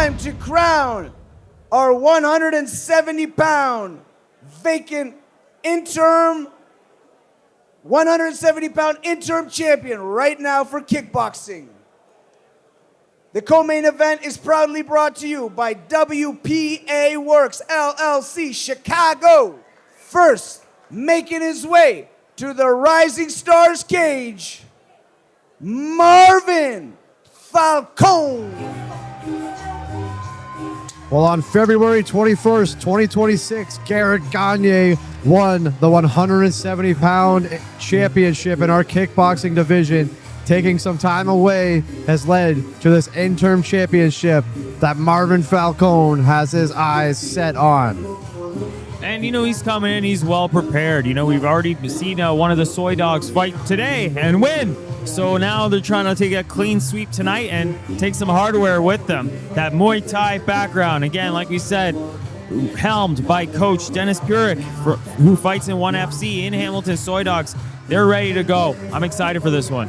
time to crown our 170-pound vacant interim 170-pound interim champion right now for kickboxing. The co-main event is proudly brought to you by WPA Works LLC Chicago. First, making his way to the Rising Stars cage, Marvin Falcone. Well, on February 21st, 2026, Garrett Gagne won the 170-pound championship in our kickboxing division. Taking some time away has led to this interim championship that Marvin Falcone has his eyes set on. And, he's coming in. He's well prepared. We've already seen one of the Soy Dogs fight today and win. So now they're trying to take a clean sweep tonight and take some hardware with them. That Muay Thai background, again, like we said, helmed by Coach Dennis Purick, who fights in 1FC in Hamilton Soy Dogs. They're ready to go. I'm excited for this one.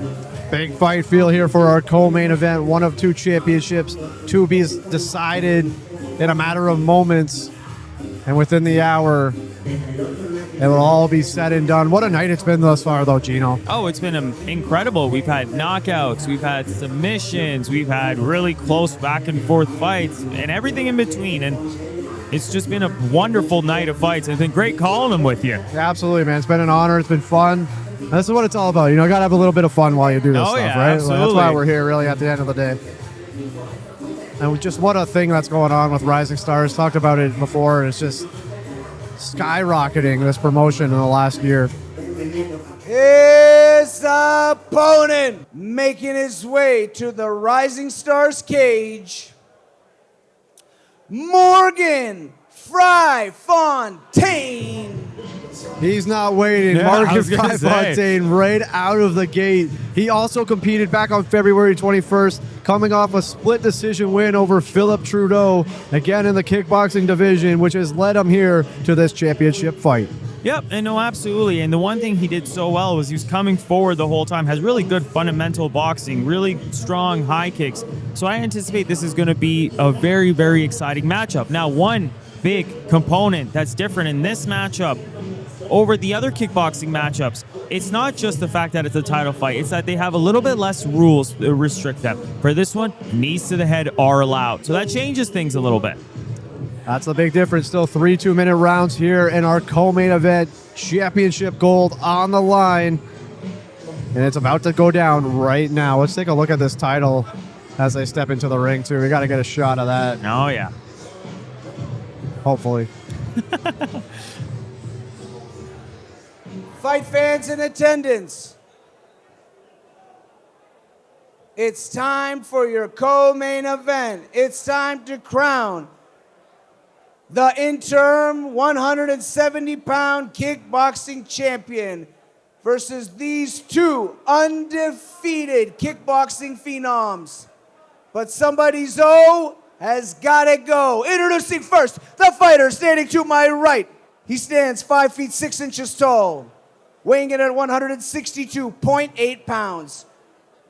Big fight feel here for our co-main event. One of two championships to be decided in a matter of moments. And within the hour, it will all be said and done. What a night it's been thus far, though, Gino. Oh, it's been incredible. We've had knockouts, we've had submissions, we've had really close back and forth fights, and everything in between. And it's just been a wonderful night of fights. It's been great calling them with you. Yeah, absolutely, man. It's been an honor. It's been fun. And this is what it's all about. You got to have a little bit of fun while you do this stuff, right? Absolutely. That's why we're here, really, at the end of the day. And just what a thing that's going on with Rising Stars. Talked about it before. It's just skyrocketing, this promotion in the last year. His opponent making his way to the Rising Stars cage, Morgan Fry Fontaine. He's not waiting. Yeah, Marvin Fry Fontaine right out of the gate. He also competed back on February 21st, coming off a split decision win over Philip Trudeau, again in the kickboxing division, which has led him here to this championship fight. Yep, and no, absolutely. And the one thing he did so well was he was coming forward the whole time, has really good fundamental boxing, really strong high kicks. So I anticipate this is going to be a very, very exciting matchup. Now, one big component that's different in this matchup over the other kickboxing matchups, it's not just the fact that it's a title fight, it's that they have a little bit less rules that restrict them. For this one, knees to the head are allowed. So that changes things a little bit. That's the big difference. Still 3 2-minute rounds here in our co-main event. Championship gold on the line. And it's about to go down right now. Let's take a look at this title as they step into the ring, too. We got to get a shot of that. Oh, yeah. Hopefully. Fight fans in attendance, it's time for your co-main event. It's time to crown the interim 170-pound kickboxing champion versus these two undefeated kickboxing phenoms. But somebody's has got to go. Introducing first, the fighter standing to my right. He stands 5 feet 6 inches tall, weighing in at 162.8 pounds.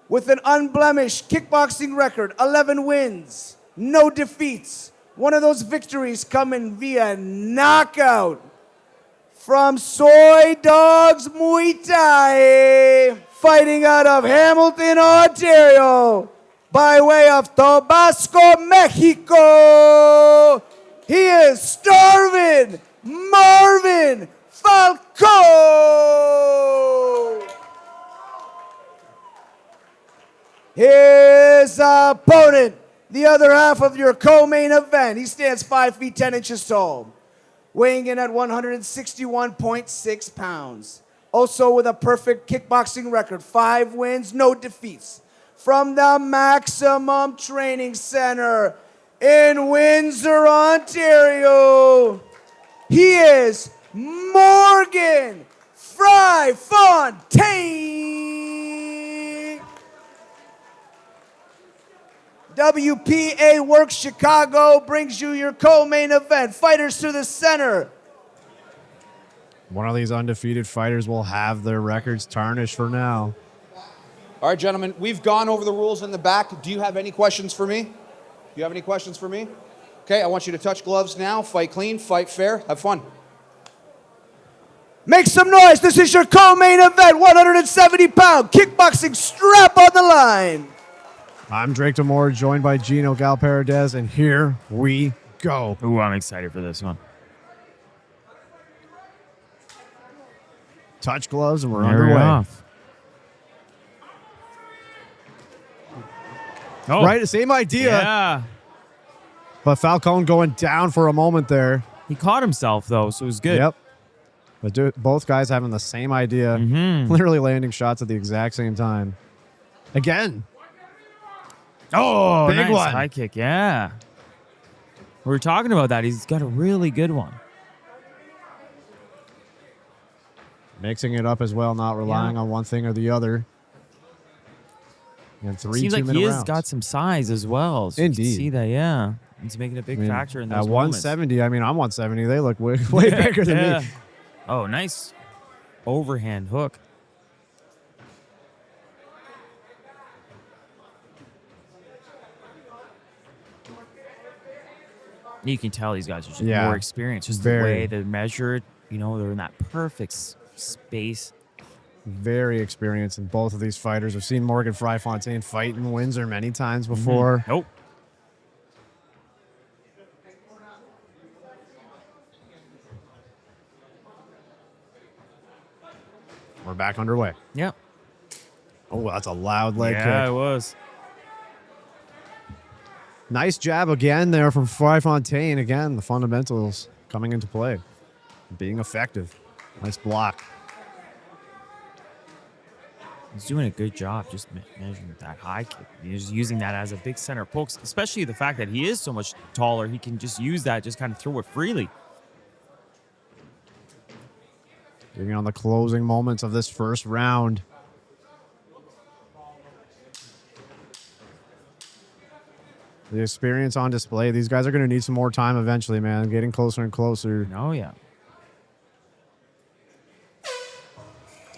With an unblemished kickboxing record, 11 wins, no defeats. One of those victories coming via knockout. From Soy Dogs Muay Thai, fighting out of Hamilton, Ontario, by way of Tabasco, Mexico, he is starving Marvin Falcone. His opponent, the other half of your co-main event. He stands 5 feet 10 inches tall, weighing in at 161.6 pounds. Also with a perfect kickboxing record, 5 wins, no defeats. From the Maximum Training Center in Windsor, Ontario, he is Morgan Fry Fontaine. WPA Works Chicago brings you your co-main event. Fighters to the center. One of these undefeated fighters will have their records tarnished for now. All right, gentlemen, we've gone over the rules in the back. Do you have any questions for me? you have any questions for me? Okay, I want you to touch gloves now. Fight clean, fight fair, have fun. Make some noise. This is your co-main event, 170-pound kickboxing strap on the line. I'm Drake Demore, joined by Gino Galparadez, and here we go. Ooh, I'm excited for this one. Touch gloves, and we're There we underway. off. Oh, Right, same idea. Yeah. But Falcone going down for a moment there. He caught himself, though, so it was good. Yep. But both guys having the same idea, literally landing shots at the exact same time. Again. Oh, Big nice one. high kick, yeah. We were talking about that. He's got a really good one. Mixing it up as well, not relying on one thing or the other. And three Seems like two-minute he has rounds. got some size as well. So you Indeed. can see that, yeah. He's making a big factor in those At moments. 170, I mean, I'm 170. They look way bigger than Yeah. me. Oh, nice overhand hook. You can tell these guys are just Yeah. more experienced. Just Very. the way they measure it, they're in that perfect space. Very experienced in both of these fighters. I've seen Morgan Fontaine fight in Windsor many times before. Nope. We're back underway. Yep. Oh, that's a loud leg Yeah, it kick. was. Nice jab again there from Fontaine. Again, the fundamentals coming into play. Being effective. Nice block. He's doing a good job just measuring that high kick. He's using that as a big center poke, especially the fact that he is so much taller. He can just use that, just kind of throw it freely. Getting on the closing moments of this first round. The experience on display. These guys are going to need some more time eventually, man. Getting closer and closer. Oh, yeah.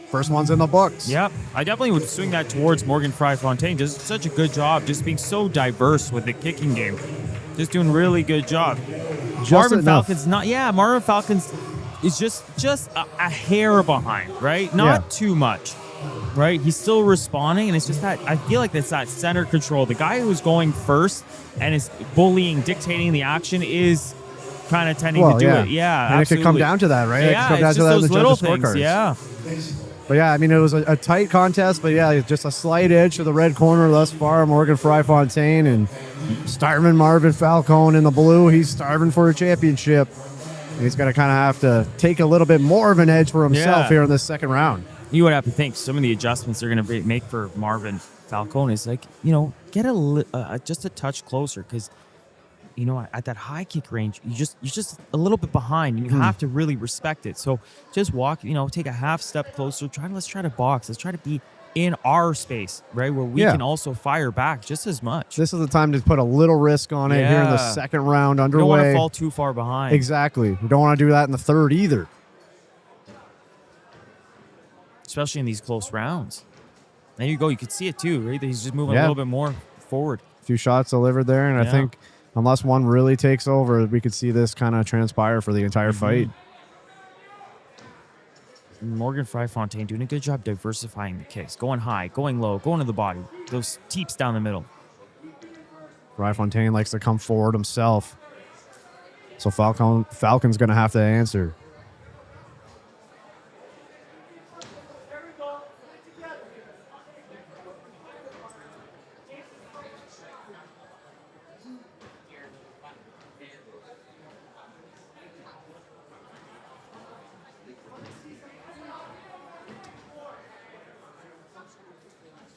First one's in the books. Yep. I definitely would swing that towards Morgan Fontaine. Just such a good job, just being so diverse with the kicking game. Just doing really good job. Marvin enough. Falcon's not, Marvin Falcon's is just a hair behind, right? Not too much, right? He's still responding, and it's just that, I feel like it's that center control. The guy who's going first and is bullying, dictating the action is kind of tending to do it. Yeah, And it could come down to that, right? It could Yeah, come down it's to just that in those the little judges' things, scorecards. yeah. But yeah, I mean, it was a tight contest, but yeah, just a slight edge to the red corner thus far. Morgan Fontaine and starving Marvin Falcone in the blue. He's starving for a championship. And he's going to kind of have to take a little bit more of an edge for himself here in this second round. You would have to think some of the adjustments they're going to make for Marvin Falcone is like, get just a touch closer because, at that high kick range, you're just a little bit behind. You have to really respect it. So just walk, take a half step closer. Let's try to box. Let's try to be in our space, right, where we can also fire back just as much. This is the time to put a little risk on it here in the second round You underway. don't want to fall too far behind. Exactly. We don't want to do that in the third either. Especially in these close rounds. There you go. You could see it too, right? He's just moving a little bit more forward. A few shots delivered there, and I think unless one really takes over, we could see this kind of transpire for the entire fight. Morgan Fontaine doing a good job diversifying the kicks, going high, going low, going to the body. Those teeps down the middle. Fontaine likes to come forward himself. So Falcon's going to have to answer.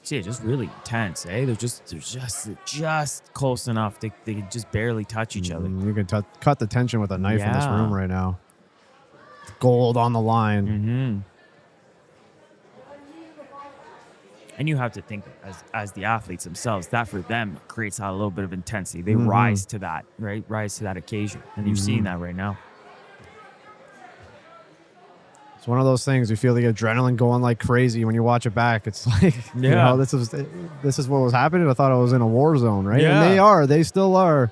See, it's just really intense, eh? They're just close enough. They can just barely touch each other. You can cut the tension with a knife in this room right now. Gold on the line. And you have to think as the athletes themselves, that for them creates a little bit of intensity. They rise to that, right? Rise to that occasion. And you're seeing that right now. It's one of those things. You feel the adrenaline going like crazy when you watch it back. It's like, you Yeah. know, this is what was happening. I thought I was in a war zone, right? Yeah. And they still are.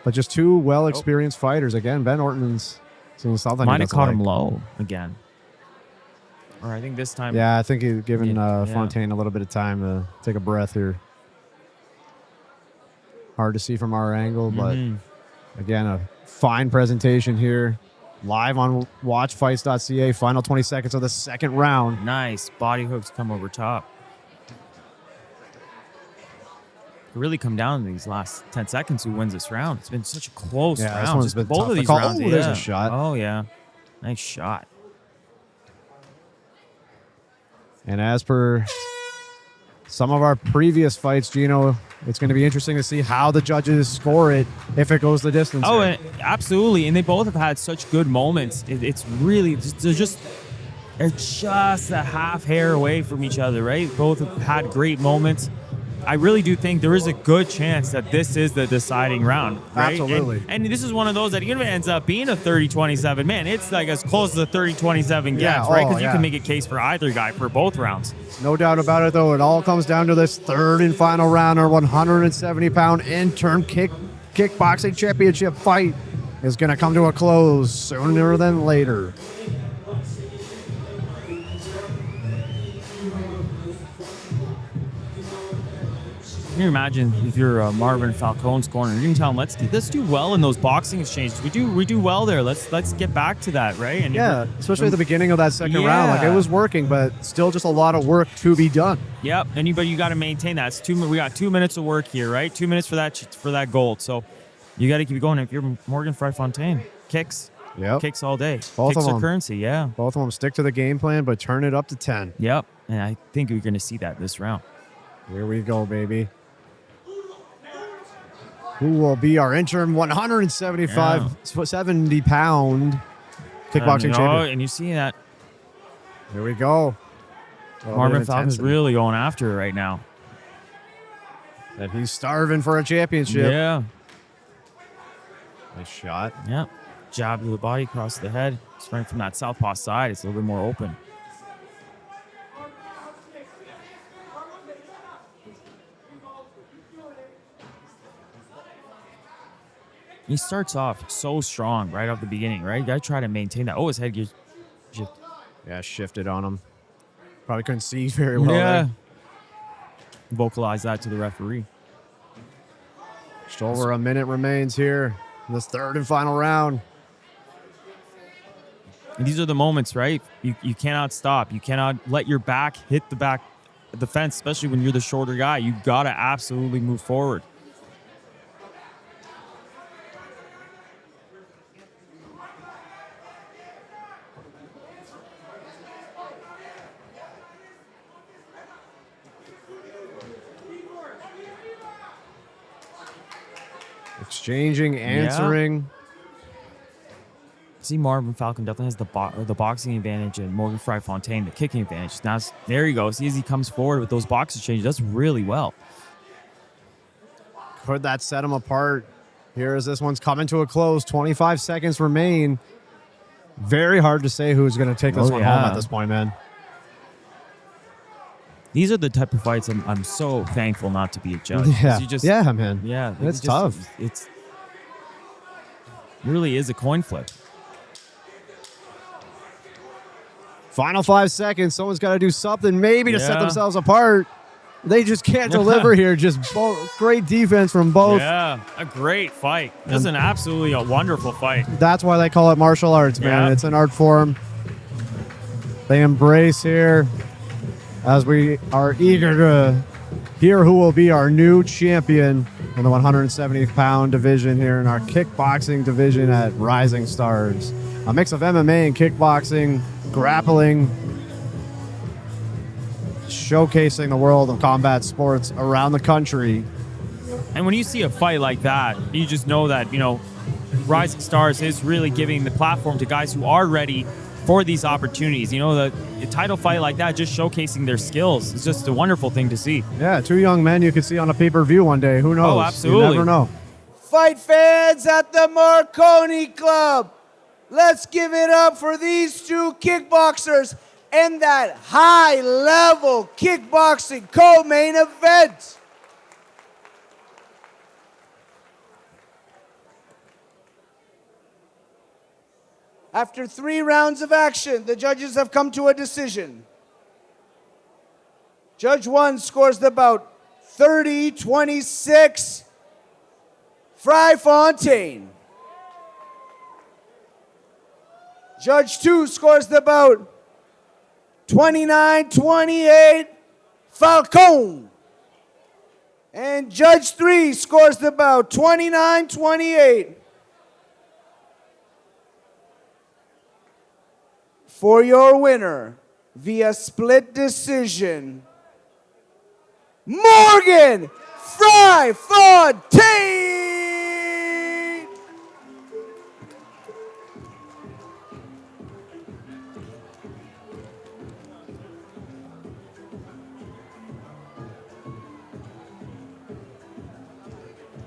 But just two well-experienced fighters. Again, Ben Orton's seeing something. Might have caught him low again. Or I think this time. Yeah, I think he's given Yeah. Fontaine a little bit of time to take a breath here. Hard to see from our angle, but again, a fine presentation here. Live on watchfights.ca. Final 20 seconds of the second round. Nice. Body hooks come over top. Really come down to these last 10 seconds who wins this round. It's been such a close Yeah, round. this one's Just been both tough of to these call. rounds. Oh, there's a yeah. shot. Oh, yeah. Nice shot. And as per some of our previous fights, Gino, it's going to be interesting to see how the judges score it if it goes the distance. Oh, here. and absolutely. And they both have had such good moments. It's really, they're just a half hair away from each other, right? Both have had great moments. I really do think there is a good chance that this is the deciding round, right? Absolutely. And this is one of those that even if it ends up being a 30-27, man, it's like as close as a 30-27 gets, Yeah, right? oh, Because you yeah. can make a case for either guy for both rounds. No doubt about it, though. It all comes down to this third and final round. Our 170-pound interim kickboxing championship fight is going to come to a close sooner than later. Can you imagine if you're Marvin Falcone's corner? You can tell him, let's do well in those boxing exchanges. We do well there. Let's get back to that, right? And Yeah, especially at the beginning of that second round. Like, it Yeah. was working, but still just a lot of work to be done. Yep. But you got to maintain that. We got 2 minutes of work here, right? 2 minutes for that gold. So you got to keep going. If you're Morgan Fry Fontaine, kicks all day. Both kicks of are them. currency. Yeah. Both of them stick to the game plan, but turn it up to 10. Yep. And I think we're going to see that this round. Here we go, baby. Who will be our interim 70-pound kickboxing champion? And you see that Here we go. Marvin Falcon's really going after it right now. And he's starving for a championship. Yeah. Nice shot. Yeah. Jab to the body, across the head. Sprint from that southpaw side. It's a little bit more open. He starts off so strong right off the beginning, right? You got to try to maintain that. Oh, his head gears. Yeah, shifted on him. Probably couldn't see very well there. Vocalize that to the referee. Just over a minute remains here in this third and final round. And these are the moments, right? You cannot stop. You cannot let your back hit the fence, especially when you're the shorter guy. You got to absolutely move forward. Exchanging, answering. See, Marvin Falcon definitely has the boxing advantage and Morgan Fry Fontaine the kicking advantage. Now, there you go. See, as he comes forward with those box exchanges, does really well. Could that set him apart? Here as this one's coming to a close. 25 seconds remain. Very hard to say who's going to take this one home at this point, man. These are the type of fights I'm so thankful not to be a judge. Yeah, You just, yeah, man. Yeah. It's tough. It really is a coin flip. Final 5 seconds. Someone's got to do something maybe to set Yeah. themselves apart. They just can't deliver here. Just great defense from both. Yeah, a great fight. This is an absolutely a wonderful fight. That's why they call it martial arts, man. Yeah. It's an art form they embrace here as we are eager to hear who will be our new champion in the 170-pound division here in our kickboxing division at Rising Stars. A mix of MMA and kickboxing, grappling, showcasing the world of combat sports around the country. And when you see a fight like that, you just know that, Rising Stars is really giving the platform to guys who are ready for these opportunities. The title fight like that, just showcasing their skills. It's just a wonderful thing to see. Yeah, two young men you could see on a pay-per-view one day. Who knows? Oh, absolutely. You never know. Fight fans at the Marconi Club, Let's give it up for these two kickboxers in that high-level kickboxing co-main event. After 3 rounds of action, the judges have come to a decision. Judge 1 scores the bout 30-26, Fontaine. Judge 2 scores the bout 29-28, Falcone. And Judge 3 scores the bout 29-28. For your winner, via split decision, Morgan Fontaine!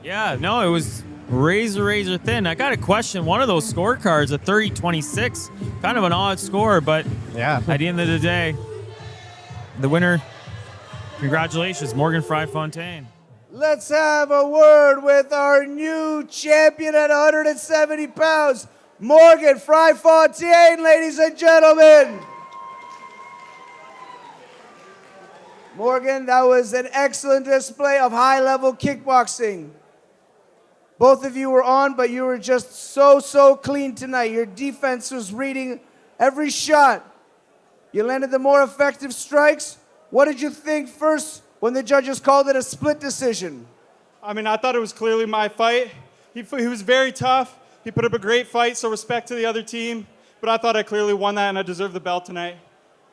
Yeah, no, it was razor thin. I got a question. One of those scorecards, a 30-26, kind of an odd score, but Yeah. at the end of the day, the winner, congratulations, Morgan Fontaine. Let's have a word with our new champion at 170 pounds, Morgan Fontaine, ladies and gentlemen. Morgan, that was an excellent display of high-level kickboxing. Both of you were on, but you were just so clean tonight. Your defense was reading every shot. You landed the more effective strikes. What did you think first when the judges called it a split decision? I mean, I thought it was clearly my fight. He was very tough. He put up a great fight, so respect to the other team. But I thought I clearly won that, and I deserve the belt tonight.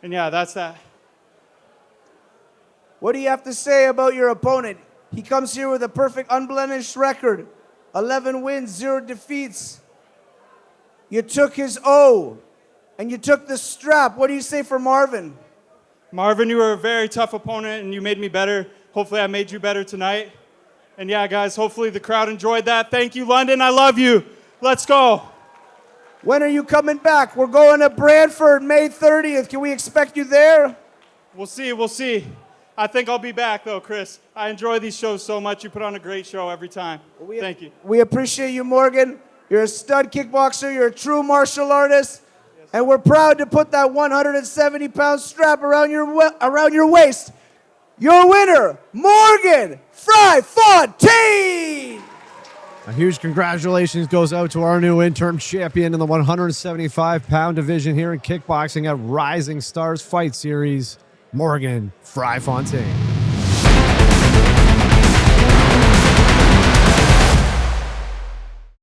And yeah, that's that. What do you have to say about your opponent? He comes here with a perfect unblemished record. 11 wins, 0 defeats. You took his O, and you took the strap. What do you say for Marvin? Marvin, you were a very tough opponent, and you made me better. Hopefully I made you better tonight. And yeah, guys, hopefully the crowd enjoyed that. Thank you, London. I love you. Let's go. When are you coming back? We're going to Brantford May 30th. Can we expect you there? We'll see. I think I'll be back, though, Chris. I enjoy these shows so much. You put on a great show every time. Thank you. We appreciate you, Morgan. You're a stud kickboxer. You're a true martial artist. And we're proud to put that 170-pound strap around your waist. Your winner, Morgan Fontaine! A huge congratulations goes out to our new interim champion in the 175-pound division here in kickboxing at Rising Stars Fight Series, Morgan Fontaine.